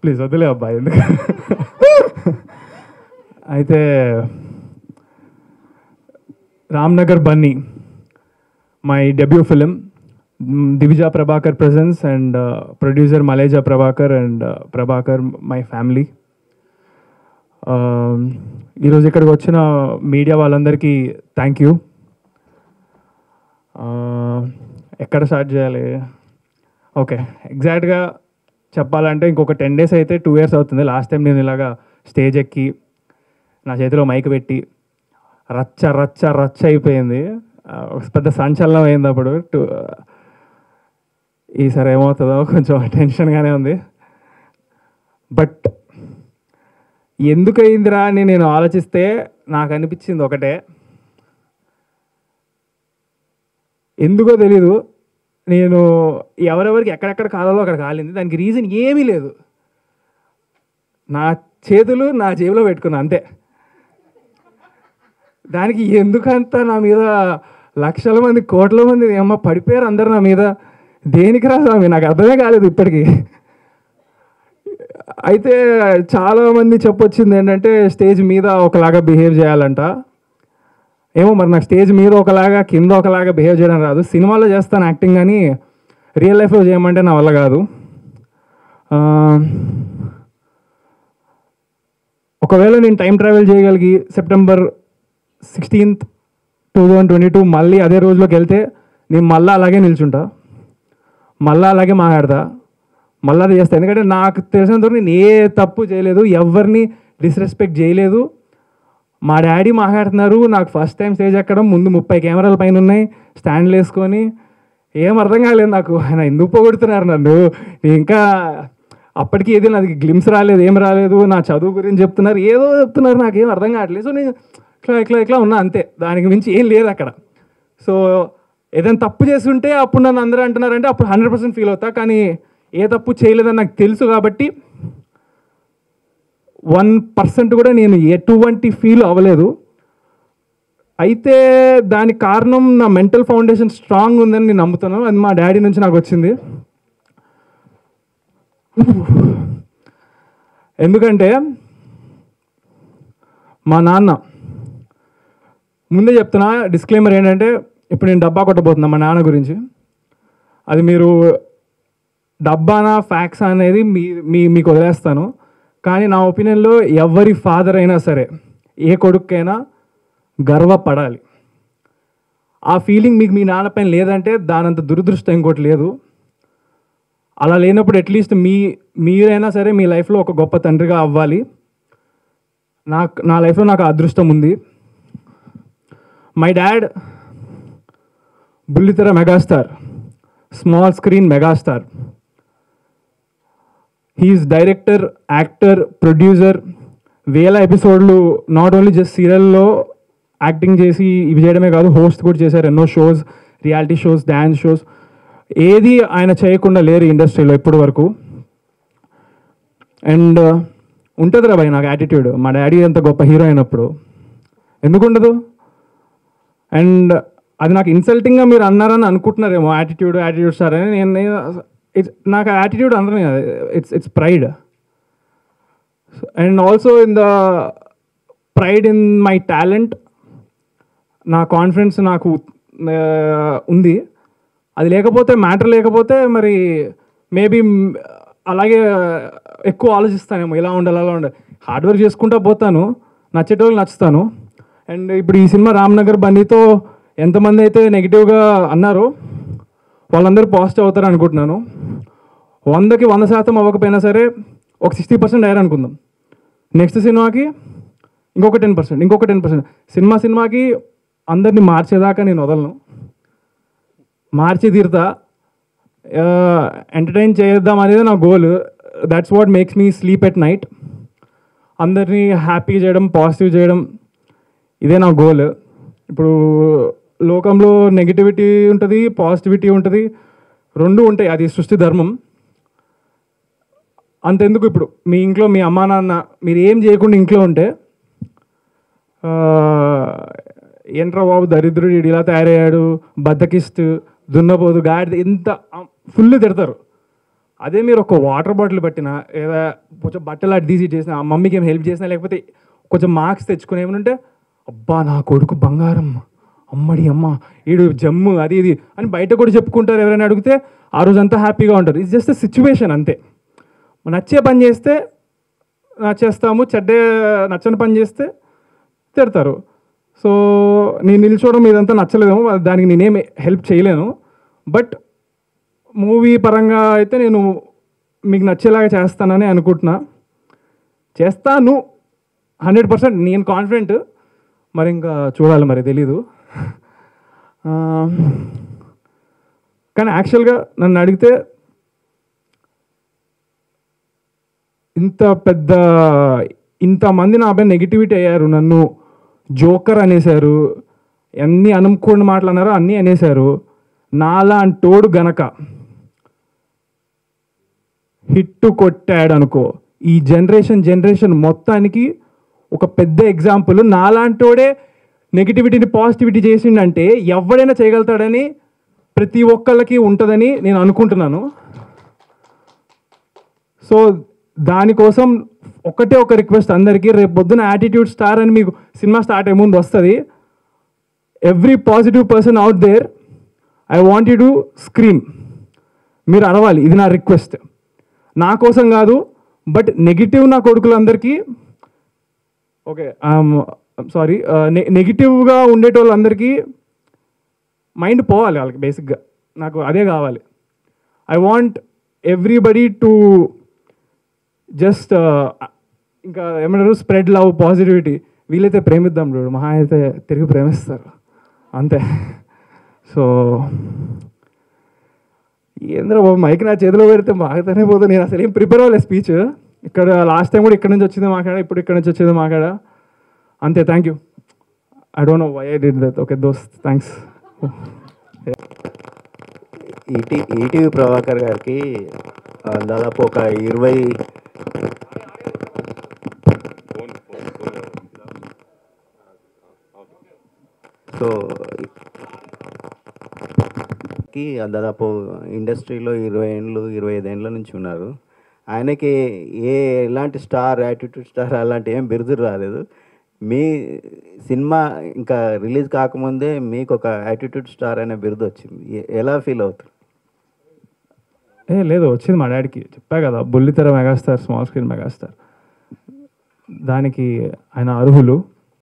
Please వదిలే అబ్బాయి ఎందుకు. అయితే Ramnagar Bunny, my debut film. Divija Prabhakar presents and producer Maleja Prabhakar and Prabhakar, my family. ఈరోజు ఇక్కడికి వచ్చిన మీడియా వాళ్ళందరికీ థ్యాంక్ యూ. ఎక్కడ స్టార్ట్ చేయాలి? ఓకే, ఎగ్జాక్ట్గా చెప్పాలంటే ఇంకొక 10 days అయితే 2 years అవుతుంది. లాస్ట్ టైం నేను ఇలాగా స్టేజ్ ఎక్కి నా చేతిలో మైక్ పెట్టి రచ్చ రచ్చ రచ్చ అయిపోయింది, పెద్ద సంచలనం అయింది అప్పుడు. ఈసారి ఏమవుతుందో కొంచెం టెన్షన్గానే ఉంది. బట్ ఎందుకు అయిందిరా అని నేను ఆలోచిస్తే నాకు అనిపించింది ఒకటే, ఎందుకో తెలీదు, నేను ఎవరెవరికి ఎక్కడెక్కడ కాలాలో అక్కడ కాలింది. దానికి రీజన్ ఏమీ లేదు, నా చేతులు నా జేబులో పెట్టుకున్నా అంతే. దానికి ఎందుకంత నా మీద లక్షల మంది కోట్ల మంది అమ్మ పడిపోయారు అందరు నా మీద, దేనికి రా స్వామి నాకు అర్థమే కాలేదు ఇప్పటికీ. అయితే చాలామంది చెప్పొచ్చింది ఏంటంటే స్టేజ్ మీద ఒకలాగా బిహేవ్ చేయాలంట. ఏమో మరి నాకు స్టేజ్ మీద ఒకలాగా కింద ఒకలాగా బిహేవ్ చేయడం రాదు. సినిమాలో చేస్తాను యాక్టింగ్, కానీ రియల్ లైఫ్లో చేయమంటే నా వల్ల కాదు. ఒకవేళ నేను టైం ట్రావెల్ చేయగలిగి September 16th, 2022 మళ్ళీ అదే రోజులోకి వెళ్తే నేను మళ్ళీ అలాగే నిల్చుంటా, మళ్ళీ అలాగే మాట్లాడతా, మళ్ళీ అది చేస్తాను. ఎందుకంటే నాకు తెలిసినంతవరకు నేను ఏ తప్పు చేయలేదు, ఎవరిని డిస్రెస్పెక్ట్ చేయలేదు. మా డాడీ మాట్లాడుతున్నారు, నాకు ఫస్ట్ టైం స్టేజ్ ఎక్కడం, ముందు 30 కెమెరాల పైన ఉన్నాయి, స్టాండ్లు వేసుకొని, ఏం అర్థం కాలేదు నాకు. ఆయన ఎందుకు పోగొడుతున్నారు నన్ను, ఇంకా అప్పటికి ఏది నాది గ్లిమ్స్ రాలేదు, ఏం రాలేదు, నా చదువు గురించి చెప్తున్నారు, ఏదో చెప్తున్నారు, నాకేం అర్థం కావట్లేదు. సో నేను ఇట్లా ఉన్నా అంతే, దానికి మించి ఏం లేదు అక్కడ. సో ఏదైనా తప్పు చేస్తుంటే అప్పుడు నన్ను అందరూ అంటున్నారంటే అప్పుడు 100% ఫీల్ అవుతా, కానీ ఏ తప్పు చేయలేదని నాకు తెలుసు కాబట్టి 1% కూడా నేను ఎటువంటి ఫీల్ అవ్వలేదు. అయితే దానికి కారణం నా మెంటల్ ఫౌండేషన్ స్ట్రాంగ్ ఉందని నేను నమ్ముతాను. అది మా డాడీ నుంచి నాకు వచ్చింది. ఎందుకంటే మా నాన్న, ముందే చెప్తున్నా డిస్క్లైమర్ ఏంటంటే, ఇప్పుడు నేను డబ్బా కొట్టబోతున్నా మా నాన్న గురించి. అది మీరు డబ్బానా ఫ్యాక్స్ అనేది మీకు వదిలేస్తాను. కానీ నా ఒపీనియన్లో ఎవరి ఫాదర్ అయినా సరే, ఏ కొడుకైనా గర్వపడాలి. ఆ ఫీలింగ్ మీకు మీ నాన్న పైన లేదంటే దానంత దురదృష్టం ఇంకోటి లేదు. అలా లేనప్పుడు అట్లీస్ట్ మీరైనా సరే మీ లైఫ్లో ఒక గొప్ప తండ్రిగా అవ్వాలి. నా లైఫ్లో నాకు అదృష్టం ఉంది. మై డాడ్ బుల్లితెర megastar, small screen megastar. He's director, actor, producer. వేల ఎపిసోడ్లు నాట్ ఓన్లీ జస్ట్ సీరియల్లో యాక్టింగ్ చేసి ఇవి చేయడమే కాదు, హోస్ట్ కూడా చేశారు ఎన్నో shows, reality shows, dance shows. ఏది ఆయన చేయకుండా లేరు ఇండస్ట్రీలో ఇప్పటి వరకు. అండ్ ఉంటుంది రా భయ్ నాకు యాటిట్యూడ్, మా డాడీ అంత గొప్ప హీరో అయినప్పుడు ఎందుకు ఉండదు? అండ్ అది నాకు ఇన్సల్టింగ్గా మీరు అన్నారని అనుకుంటున్నారేమో, యాటిట్యూడ్ స్టార్ అని. నాకు యాటిట్యూడ్ అందరూ it's pride. And also in the pride in my talent. నా కాన్ఫిడెన్స్ నాకు ఉంది. అది లేకపోతే, మ్యాటర్ లేకపోతే మరి మేబీ అలాగే ఎక్కువ ఆలోచిస్తానేమో, ఇలా ఉండాలి అలా ఉండాలి. హార్డ్ వర్క్ చేసుకుంటూ పోతాను, నచ్చేటోళ్ళు నచ్చుతాను. అండ్ ఇప్పుడు ఈ సినిమా రామ్నగర్ బన్నీతో ఎంతమంది అయితే నెగిటివ్గా అన్నారో వాళ్ళందరూ పాజిటివ్ అవుతారు అనుకుంటున్నాను. 100కి 100% అవ్వకపోయినా సరే ఒక 60% అయ్యారు అనుకుందాం. నెక్స్ట్ సినిమాకి ఇంకొక 10%. సినిమాకి అందరినీ మార్చేదాకా నేను వదలను, మార్చి తీరుతా. ఎంటర్టైన్ చేద్దాం అనేది నా goal. That's what makes me sleep at night. అందరినీ హ్యాపీ చేయడం, పాజిటివ్ చేయడం, ఇదే నా గోల్. ఇప్పుడు లోకంలో నెగిటివిటీ ఉంటుంది, పాజిటివిటీ ఉంటుంది, రెండు ఉంటాయి, అది సృష్టి ధర్మం. అంతెందుకు, ఇప్పుడు మీ ఇంట్లో మీ అమ్మా నాన్న మీరు ఏం చేయకుండా ఇంట్లో ఉంటే, ఏంట్రా బాబు దరిద్రుడు ఇలా తయారయ్యాడు, బద్దకిస్తూ, దున్నపోదు, గాడి, ఇంత ఫుల్ తిడతారు. అదే మీరు ఒక వాటర్ బాటిల్ పట్టినా లేదా కొంచెం బట్టలు అటు తీసి చేసినా ఆ మమ్మీకి ఏం హెల్ప్ చేసినా లేకపోతే కొంచెం మార్క్స్ తెచ్చుకుని ఏమంటే అబ్బా నా కొడుకు బంగారం అమ్మడి అమ్మ ఈడు జమ్ము అది ఇది అని బయట కూడా చెప్పుకుంటారు. ఎవరైనా అడిగితే ఆ రోజు అంతా హ్యాపీగా ఉంటారు. ఇట్స్ జస్ట్ సిచ్యువేషన్ అంతే. నచ్చే పని చేస్తే నచ్చేస్తాము, నచ్చని పని చేస్తే తిడతారు. సో నేను నిల్చోవడం ఇదంతా నచ్చలేదేమో, దానికి నేనేం హెల్ప్ చేయలేను. బట్ మూవీ పరంగా అయితే నేను మీకు నచ్చేలాగా చేస్తానని అనుకుంటున్నా. చేస్తాను 100%, నేను కాన్ఫిడెంట్. మరి ఇంకా చూడాలి, మరి తెలీదు. కానీ యాక్చువల్గా నన్ను అడిగితే ఇంతమంది నా పైన నెగిటివిటీ అయ్యారు, నన్ను జోకర్ అనేశారు, అన్నీ అనుకోని మాటలు అన్నారు, అన్నీ అనేశారు. నాలాంటోడు గనక హిట్టు కొట్టాడు అనుకో, ఈ జనరేషన్ మొత్తానికి ఒక పెద్ద ఎగ్జాంపుల్. నాలాంటోడే నెగిటివిటీని పాజిటివిటీ చేసిండంటే ఎవడైనా చేయగలుగుతాడని ప్రతి ఒక్కళ్ళకి ఉంటుందని నేను అనుకుంటున్నాను. సో దానికోసం ఒకటే ఒక రిక్వెస్ట్ అందరికీ, రేపు పొద్దున యాటిట్యూడ్ స్టార్ అని మీకు సినిమా స్టార్ట్ అయ్యే ముందు వస్తుంది. Every positive person out there, I want you to scream. మీరు అరవాలి, ఇది నా రిక్వెస్ట్. నా కోసం కాదు, బట్ నెగిటివ్ నా కొడుకులందరికీ, ఓకే సారీ, నెగిటివ్గా ఉండేటోళ్ళందరికీ మైండ్ పోవాలి వాళ్ళకి. బేసిక్గా నాకు అదే కావాలి. I want everybody to just ఇంకా ఏమంటారు, స్ప్రెడ్ లవ్, పాజిటివిటీ. వీలైతే ప్రేమిద్దాం చూడు, మహా అయితే తిరిగి ప్రేమిస్తారు అంతే. సో ఏంద్ర బాబు, మైక్ నా చేతిలో పెడితే మాకుతూనే పోతుంది. నేను అసలు ఏం ప్రిపేర్ అవ్వలేదు స్పీచ్. ఇక్కడ లాస్ట్ టైం కూడా ఇక్కడ నుంచి వచ్చింది మాట్లాడా, ఇప్పుడు ఇక్కడ నుంచి వచ్చేది మాట్లాడా అంతే. Thank you. I don't know why I did that. Okay దోస్త్, థ్యాంక్స్. ఈటీవీ ప్రభాకర్ గారికి దాదాపు ఒక 20 సో దాదాపు ఇండస్ట్రీలో 20 ఏళ్ళు 25 ఏళ్ళ నుంచి ఉన్నారు. ఆయనకి ఎలాంటి స్టార్, యాటిట్యూడ్ స్టార్ అలాంటి ఏం బిరుదులు రాలేదు. మీ సినిమా ఇంకా రిలీజ్ కాకముందే మీకు ఒక యాటిట్యూడ్ స్టార్ అనే బిరుదు వచ్చింది. ఎలా ఫీల్ అవుతారు? లేదు, వచ్చింది మా డాడీకి. చెప్పా కదా, బుల్లితెర మెగాస్టార్, స్మాల్ స్క్రీన్ మెగాస్టార్. దానికి ఆయన అర్హులు.